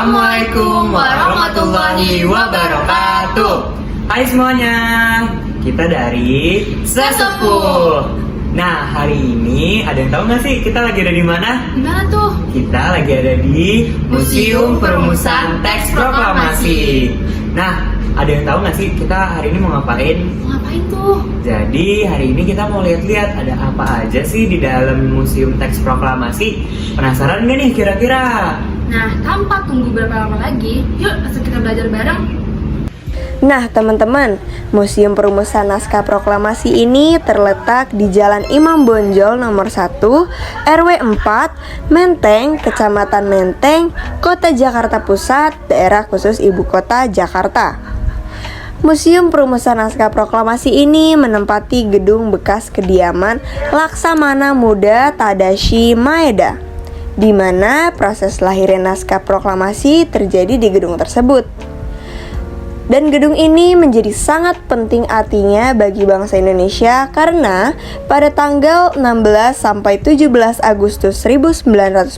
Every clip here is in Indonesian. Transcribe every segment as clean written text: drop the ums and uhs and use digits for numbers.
Assalamualaikum warahmatullahi wabarakatuh. Hai semuanya, kita dari Sesepuh. Nah, hari ini ada yang tahu nggak sih kita lagi ada di mana? Di mana tuh? Kita lagi ada di Museum Perumusan Teks Proklamasi. Nah, ada yang tahu nggak sih kita hari ini mau ngapain? Ngapain tuh? Jadi hari ini kita mau lihat-lihat ada apa aja sih di dalam Museum Teks Proklamasi. Penasaran nggak nih kira-kira? Nah, tanpa tunggu berapa lama lagi, yuk langsung kita belajar bareng. Nah teman-teman, Museum Perumusan Naskah Proklamasi ini terletak di Jalan Imam Bonjol nomor 1, RW 4, Menteng, Kecamatan Menteng, Kota Jakarta Pusat, Daerah Khusus Ibu Kota Jakarta. Museum Perumusan Naskah Proklamasi ini menempati gedung bekas kediaman Laksamana Muda Tadashi Maeda, di mana proses lahirnya naskah proklamasi terjadi di gedung tersebut. Dan gedung ini menjadi sangat penting artinya bagi bangsa Indonesia karena pada tanggal 16 sampai 17 Agustus 1945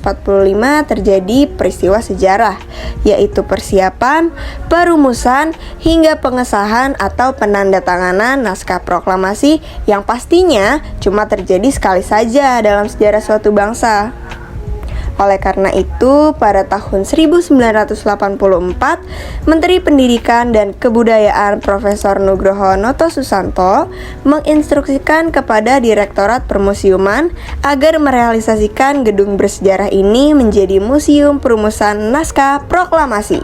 terjadi peristiwa sejarah, yaitu persiapan, perumusan, hingga pengesahan atau penandatanganan naskah proklamasi yang pastinya cuma terjadi sekali saja dalam sejarah suatu bangsa. Oleh karena itu, pada tahun 1984, Menteri Pendidikan dan Kebudayaan Profesor Nugroho Noto Susanto menginstruksikan kepada Direktorat Permusiuman agar merealisasikan gedung bersejarah ini menjadi Museum Perumusan Naskah Proklamasi.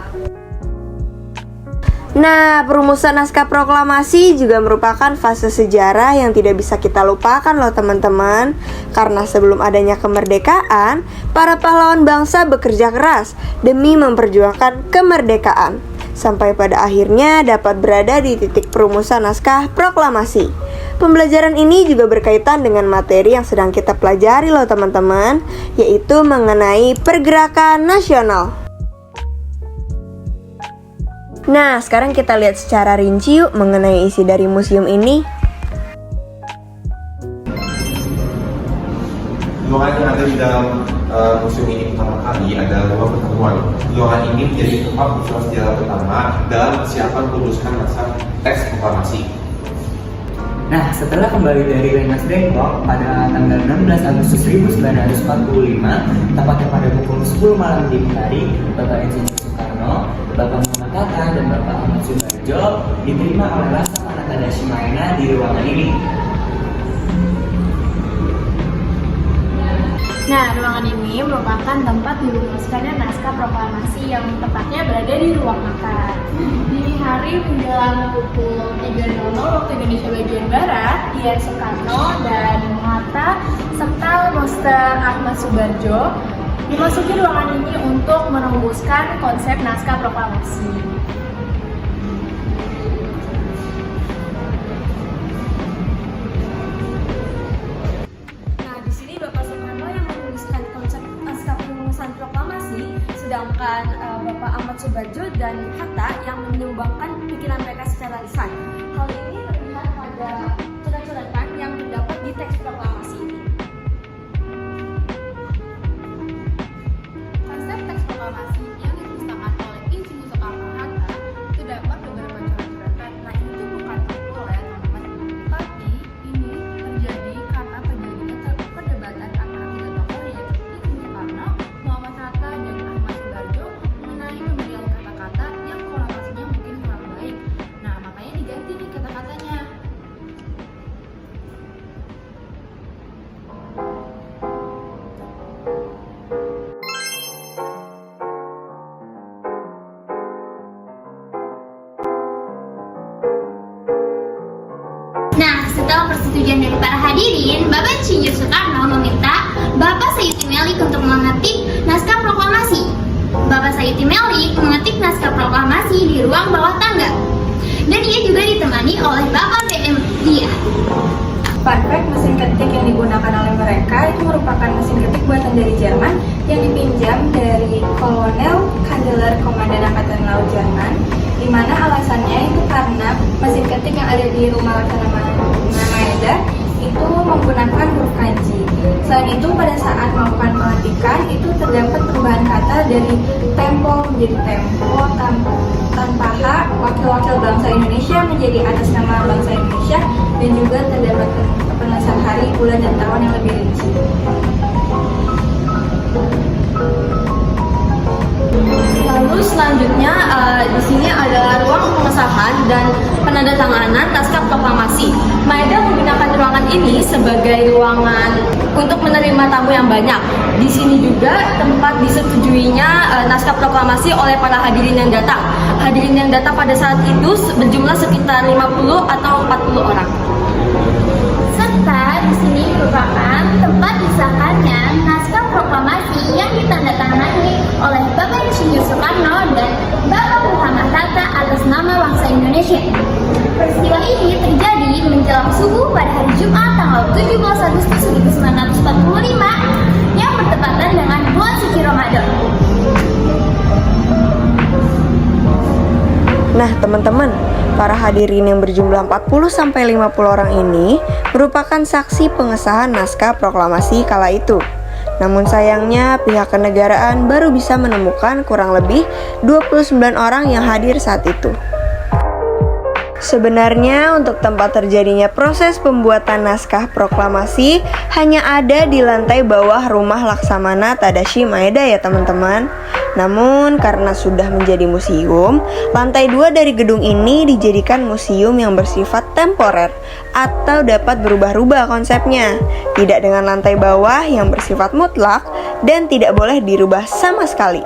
Nah, perumusan naskah proklamasi juga merupakan fase sejarah yang tidak bisa kita lupakan loh teman-teman. Karena sebelum adanya kemerdekaan, para pahlawan bangsa bekerja keras demi memperjuangkan kemerdekaan, sampai pada akhirnya dapat berada di titik perumusan naskah proklamasi. Pembelajaran ini juga berkaitan dengan materi yang sedang kita pelajari loh teman-teman, yaitu mengenai pergerakan nasional. Nah, sekarang kita lihat secara rinci yuk mengenai isi dari museum ini. Ruangan yang ada di dalam museum ini pertama kali adalah ruang pertemuan. Ruangan ini menjadi tempat peristiwa sejarah pertama dalam persiapan merumuskan naskah teks proklamasi. Nah, setelah kembali dari Rengas Dengklok pada tanggal 16 Agustus 1945, tepatnya pada pukul 10 malam dini hari, Bapak Insinyur Soekarno, Bapak Muhammad Hatta, dan Bapak Ahmad Subarjo diterima oleh Laksamana Tadashi Maeda di ruangan ini. Nah, ruangan ini merupakan tempat dirumuskannya naskah proklamasi yang tepatnya berada di ruang makan. Dini hari menjelang pukul 3.00 waktu Indonesia bagian Barat, Dian Soekarno dan Hatta serta Master Ahmad Subarjo memasuki ruangan ini untuk merumuskan konsep naskah proklamasi. Nah, di sini Bapak Soekarno yang merumuskan konsep naskah proklamasi, sedangkan Bapak Ahmad Subarjo dan Hatta yang menyumbangkan pikiran mereka secara lisan. Hal ini terlihat pada coret-coretan yang terdapat di teks proklamasi ini. Konsep teks proklamasi yang dituliskan oleh Insinyur Soekarno-Hatta terdapat beberapa coret-coretan. Nah, ini tuh bukan populer teman-teman, tapi ini terjadi karena terjadinya perdebatan antara tiga tokoh yaitu Insinyur Soekarno, Muhammad Hatta, dan Ahmad Subarjo mengenai pemilihan kata-kata yang konotasinya mungkin kurang baik. Nah, makanya diganti nih kata-katanya. Nah, setelah persetujuan dari para hadirin, Bapak Insinyur Soekarno meminta Bapak Sayuti Melik untuk mengetik naskah proklamasi. Bapak Sayuti Melik mengetik naskah proklamasi di ruang bawah tangga. Dan ia juga ditemani oleh Bapak BM Dia. Fun fact, mesin ketik yang digunakan oleh mereka itu merupakan mesin ketik buatan dari Jerman yang dipinjam dari Kolonel Kandeler Komandan Angkatan Laut Jerman, di mana alasannya itu karena mesin ketik yang ada di rumah Laksamana Maeda itu menggunakan huruf kanji. Selain itu, pada saat melakukan pengetikan itu terdapat perubahan kata dari tempo menjadi tempo, tanpa H, wakil-wakil bangsa Indonesia menjadi atas nama bangsa Indonesia, dan juga terdapat penulisan hari, bulan, dan tahun yang lebih rinci. Lalu selanjutnya di sini adalah ruang pengesahan dan penandatanganan naskah proklamasi. Maeda menggunakan ruangan ini sebagai ruangan untuk menerima tamu yang banyak. Di sini juga tempat disetujuinya naskah proklamasi oleh para hadirin yang datang. Hadirin yang datang pada saat itu berjumlah sekitar 50 atau 40 orang. Serta di sini merupakan tempat disahkannya naskah proklamasi yang ditandatangani oleh Bapak Insinyur Soekarno dan Bapak Muhammad Hatta atas nama bangsa Indonesia. Peristiwa ini terjadi menjelang subuh pada hari Jumat tanggal 17 Agustus 1945 yang bertepatan dengan bulan suci Ramadan. Nah, teman-teman, para hadirin yang berjumlah 40-50 orang ini merupakan saksi pengesahan naskah proklamasi kala itu. Namun sayangnya pihak kenegaraan baru bisa menemukan kurang lebih 29 orang yang hadir saat itu. Sebenarnya untuk tempat terjadinya proses pembuatan naskah proklamasi hanya ada di lantai bawah rumah Laksamana Tadashi Maeda ya teman-teman. Namun karena sudah menjadi museum, lantai 2 dari gedung ini dijadikan museum yang bersifat temporer atau dapat berubah-ubah konsepnya. Tidak dengan lantai bawah yang bersifat mutlak dan tidak boleh dirubah sama sekali.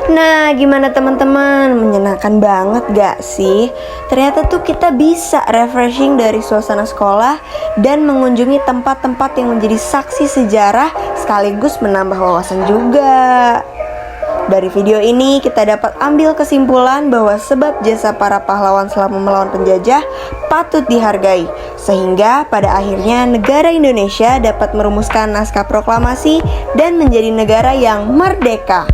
Nah, gimana teman-teman? Menyenangkan banget gak sih? Ternyata tuh kita bisa refreshing dari suasana sekolah dan mengunjungi tempat-tempat yang menjadi saksi sejarah sekaligus menambah wawasan juga. Dari video ini kita dapat ambil kesimpulan bahwa sebab jasa para pahlawan selama melawan penjajah patut dihargai, sehingga pada akhirnya negara Indonesia dapat merumuskan naskah proklamasi dan menjadi negara yang merdeka.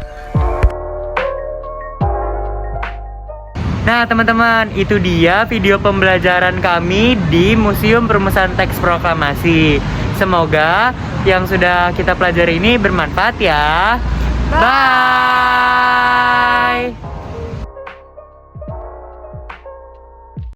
Nah teman-teman, itu dia video pembelajaran kami di Museum Perumusan Teks Proklamasi. Semoga yang sudah kita pelajari ini bermanfaat ya. Bye.